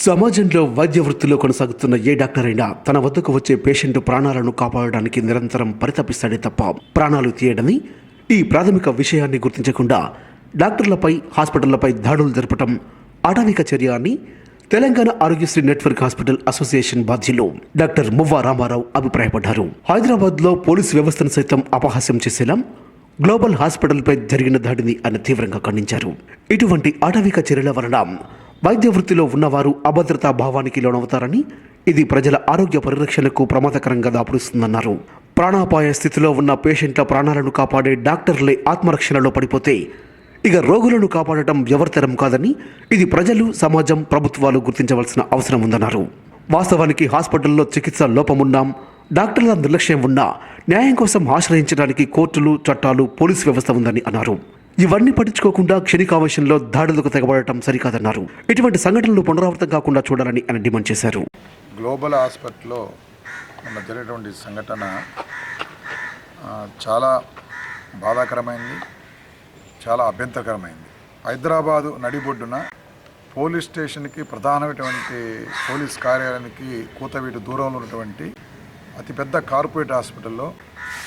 సమాజంలో వైద్య వృత్తిలో కొనసాగుతున్న ఏ డాక్టర్ అయినా తన వద్దకు వచ్చే పేషెంట్ ప్రాణాలను కాపాడడానికి నిరంతరం పరితపిస్తాడే తప్ప ప్రాణాలు తీయడని ఈ ప్రాథమిక విషయాన్ని గుర్తించకుండా డాక్టర్లపై హాస్పిటళ్లపై దాడులు జరపడం ఆటవిక చర్య అని Telangana Aarogyasri network hospital association బాధ్యులు డాక్టర్ మువ్వా రామారావు అభిప్రాయపడ్డారు. హైదరాబాద్లో పోలీసు వ్యవస్థను సైతం అపహాస్యం చేసేలా గ్లోబల్ హాస్పిటల్పై జరిగిన దాడిని ఆయన తీవ్రంగా ఖండించారు. ఇటువంటి ఆటవిక చర్యల వలన వైద్య వృత్తిలో ఉన్నవారు అభద్రతా భావానికి లోనవుతారని, ఇది ప్రజల ఆరోగ్య పరిరక్షణకు ప్రమాదకరంగా దాపురిస్తుందన్నారు. ప్రాణాపాయ స్థితిలో ఉన్న పేషెంట్ల ప్రాణాలను కాపాడే డాక్టర్లే ఆత్మరక్షణలో పడిపోతే ఇక రోగులను కాపాడటం ఎవరితరం కాదని, ఇది ప్రజలు, సమాజం, ప్రభుత్వాలు గుర్తించవలసిన అవసరం ఉందన్నారు. వాస్తవానికి హాస్పిటల్లో చికిత్స లోపమున్నాం, డాక్టర్ల నిర్లక్ష్యం ఉన్నా న్యాయం కోసం ఆశ్రయించడానికి కోర్టులు, చట్టాలు, పోలీసు వ్యవస్థ ఉందని అన్నారు. ఇవన్నీ పట్టించుకోకుండా క్షణికావేశంలో దాడులకు తెగబడటం సరికాదన్నారు. ఇటువంటి సంఘటనలు పునరావృతం కాకుండా చూడాలని ఆయన డిమాండ్ చేశారు. గ్లోబల్ హాస్పిటల్లో జరిగినటువంటి సంఘటన చాలా బాధాకరమైంది, చాలా అభ్యంతరకరమైంది. హైదరాబాదు నడిబొడ్డున పోలీస్ స్టేషన్కి, ప్రధానమైనటువంటి పోలీస్ కార్యాలయానికి కూతవీటి దూరంలో ఉన్నటువంటి అతిపెద్ద కార్పొరేట్ హాస్పిటల్లో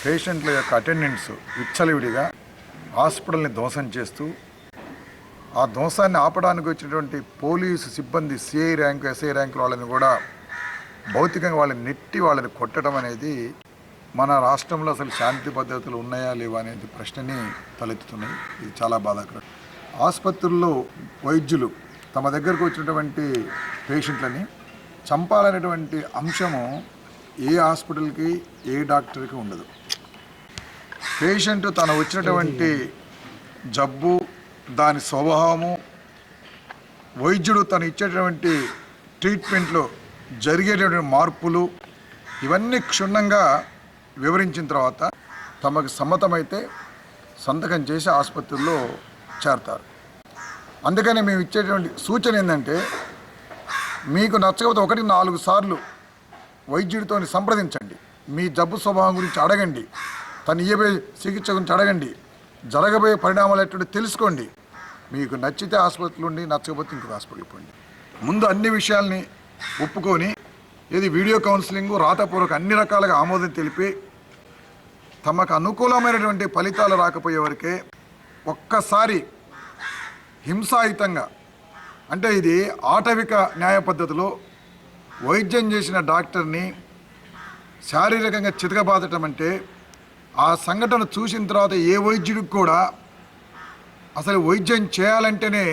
పేషెంట్ల యొక్క అటెండెన్స్ విచ్చలవిడిగా హాస్పిటల్ని ధ్వంసం చేస్తూ, ఆ ధ్వంసాన్ని ఆపడానికి వచ్చినటువంటి పోలీసు సిబ్బంది సిఐ ర్యాంకు, ఎస్ఐ ర్యాంకుల వాళ్ళని కూడా భౌతికంగా వాళ్ళని నెట్టి వాళ్ళని కొట్టడం అనేది మన రాష్ట్రంలో అసలు శాంతి భద్రతలు ఉన్నాయా లేవా అనేది ప్రశ్నని తలెత్తుతున్నాయి. ఇది చాలా బాధాకరం. ఆసుపత్రుల్లో వైద్యులు తమ దగ్గరకు వచ్చినటువంటి పేషెంట్లని చంపాలనేటువంటి అంశము ఏ హాస్పిటల్కి, ఏ డాక్టర్కి ఉండదు. పేషెంట్ తను వచ్చినటువంటి జబ్బు, దాని స్వభావము, వైద్యుడు తను ఇచ్చేటటువంటి ట్రీట్మెంట్లో జరిగేటటువంటి మార్పులు, ఇవన్నీ క్షుణ్ణంగా వివరించిన తర్వాత తమకు సమ్మతమైతే సంతకం చేసి ఆసుపత్రుల్లో చేరతారు. అందుకని మేము ఇచ్చేటువంటి సూచన ఏంటంటే, మీకు నచ్చకపోతే 1-4 సార్లు వైద్యుడితో సంప్రదించండి, మీ జబ్బు స్వభావం గురించి అడగండి, తను ఇయ్యబోయే చికిత్స గురించి అడగండి, జరగబోయే పరిణామాలు ఎటువంటి తెలుసుకోండి. మీకు నచ్చితే ఆసుపత్రిలో ఉండి, నచ్చకపోతే ఇంకొక హాస్పిటల్కి పోండి. ముందు అన్ని విషయాల్ని ఒప్పుకొని, ఇది వీడియో కౌన్సిలింగ్, రాతపూర్వక అన్ని రకాలుగా ఆమోదం తెలిపి తమకు అనుకూలమైనటువంటి ఫలితాలు రాకపోయే వరకే ఒక్కసారి హింసాయుతంగా, అంటే ఇది ఆటవిక న్యాయ పద్ధతిలో వైద్యం చేసిన డాక్టర్ని శారీరకంగా చితకబాదటం అంటే, ఆ సంఘటన చూసిన తర్వాత ఏ వైద్యుడికి కూడా అసలు వైద్యం చేయాలంటేనే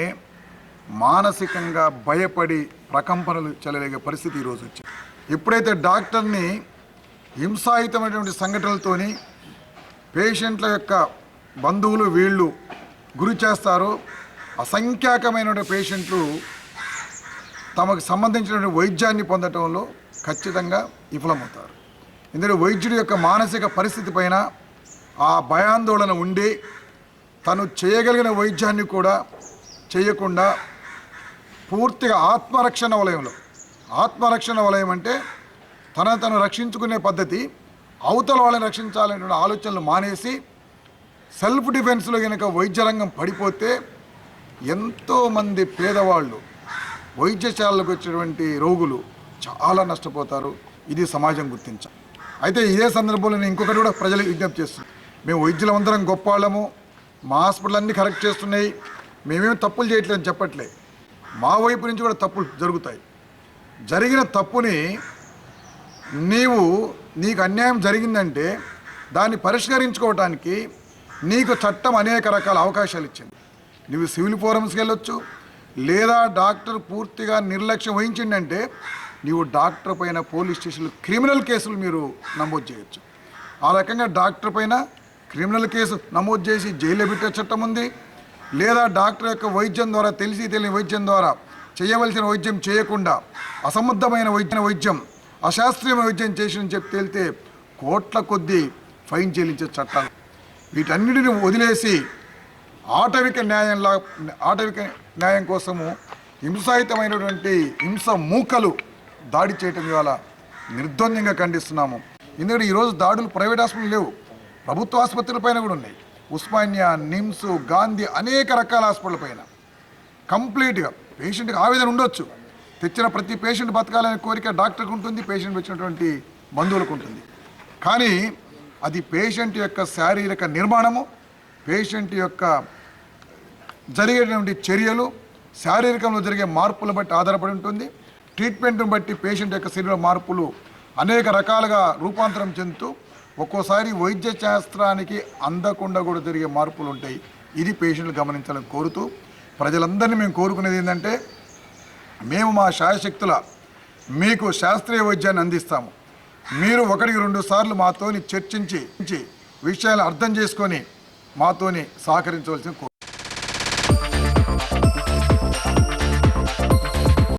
మానసికంగా భయపడి ప్రకంపనలు చెలరేగే పరిస్థితి ఈరోజు వచ్చింది. ఎప్పుడైతే డాక్టర్ని హింసాయుతమైనటువంటి సంఘటనలతోని పేషెంట్ల యొక్క బంధువులు వీళ్ళు గురి చేస్తారో, అసంఖ్యాకమైన పేషెంట్లు తమకు సంబంధించినటువంటి వైద్యాన్ని పొందటంలో ఖచ్చితంగా విఫలమవుతారు. ఇందులో వైద్యుడి యొక్క మానసిక పరిస్థితి పైన ఆ భయాందోళన ఉండి తను చేయగలిగిన వైద్యాన్ని కూడా చేయకుండా పూర్తిగా ఆత్మరక్షణ వలయంలో, ఆత్మరక్షణ వలయం అంటే తను రక్షించుకునే పద్ధతి, అవతల వాళ్ళని రక్షించాలనేటువంటి ఆలోచనలు మానేసి సెల్ఫ్ డిఫెన్స్లో కనుక వైద్య రంగం పడిపోతే ఎంతోమంది పేదవాళ్ళు, వైద్యశాలకు వచ్చినటువంటి రోగులు చాలా నష్టపోతారు. ఇది సమాజం గుర్తించాలి. అయితే ఇదే సందర్భంలో నేను ఇంకొకటి కూడా ప్రజలకు విజ్ఞప్తి చేస్తున్నాను. మేము వైద్యులందరం గొప్ప వాళ్ళము, మా హాస్పిటల్ అన్నీ కరెక్ట్ చేస్తున్నాయి, మేమేం తప్పులు చేయట్లేదని చెప్పట్లే. మా వైపు నుంచి కూడా తప్పులు జరుగుతాయి. జరిగిన తప్పుని నీకు అన్యాయం జరిగిందంటే దాన్ని పరిష్కరించుకోవడానికి నీకు చట్టం అనేక రకాల అవకాశాలు ఇచ్చింది. నువ్వు సివిల్ ఫోరమ్స్కి వెళ్ళొచ్చు, లేదా డాక్టర్ పూర్తిగా నిర్లక్ష్యం వహించిందంటే నీవు డాక్టర్ పైన పోలీస్ స్టేషన్లో క్రిమినల్ కేసులు మీరు నమోదు చేయొచ్చు. ఆ రకంగా డాక్టర్ పైన క్రిమినల్ కేసు నమోదు చేసి జైల్లో పెట్టే చట్టం ఉంది. లేదా డాక్టర్ యొక్క వైద్యం ద్వారా, తెలియని వైద్యం ద్వారా చేయవలసిన వైద్యం చేయకుండా అసమర్థమైన వైద్యం, అశాస్త్రీయమైన వైద్యం చేసిన చెప్పి తేలితే కోట్ల కొద్దీ ఫైన్ చెల్లించే చట్టాలు. వీటన్నిటిని వదిలేసి ఆటవిక న్యాయం కోసము హింసాయుతమైనటువంటి హింస మూకలు దాడి చేయటం ఇవాళ నిర్ద్వంద్వంగా ఖండిస్తున్నాము. ఎందుకంటే ఈరోజు దాడులు ప్రైవేట్ హాస్పిటల్ లేవు, ప్రభుత్వ ఆసుపత్రుల పైన కూడా ఉన్నాయి. ఉస్మానియా, నిమ్స్, గాంధీ అనేక రకాల హాస్పిటల్ పైన కంప్లీట్గా పేషెంట్కి ఆవేదన ఉండొచ్చు, తెచ్చిన ప్రతి పేషెంట్ బతకాలనే కోరిక డాక్టర్కి ఉంటుంది, పేషెంట్ వచ్చినటువంటి బంధువులకు ఉంటుంది. కానీ అది పేషెంట్ యొక్క శారీరక నిర్మాణము, పేషెంట్ యొక్క జరిగేటువంటి చర్యలు, శారీరకంలో జరిగే మార్పులను బట్టి ఆధారపడి ఉంటుంది. ట్రీట్మెంట్ను బట్టి పేషెంట్ యొక్క శరీర మార్పులు అనేక రకాలుగా రూపాంతరం చెందుతూ ఒక్కోసారి వైద్య శాస్త్రానికి అందకుండా కూడా జరిగే మార్పులు ఉంటాయి. ఇది పేషెంట్లు గమనించాలని కోరుతూ ప్రజలందరినీ మేము కోరుకునేది ఏంటంటే, మేము మా శాయశక్తుల మీకు శాస్త్రీయ వైద్యాన్ని అందిస్తాము. మీరు 1-2 సార్లు మాతోని చర్చించి విషయాలు అర్థం చేసుకొని మాతోని సహకరించవలసిన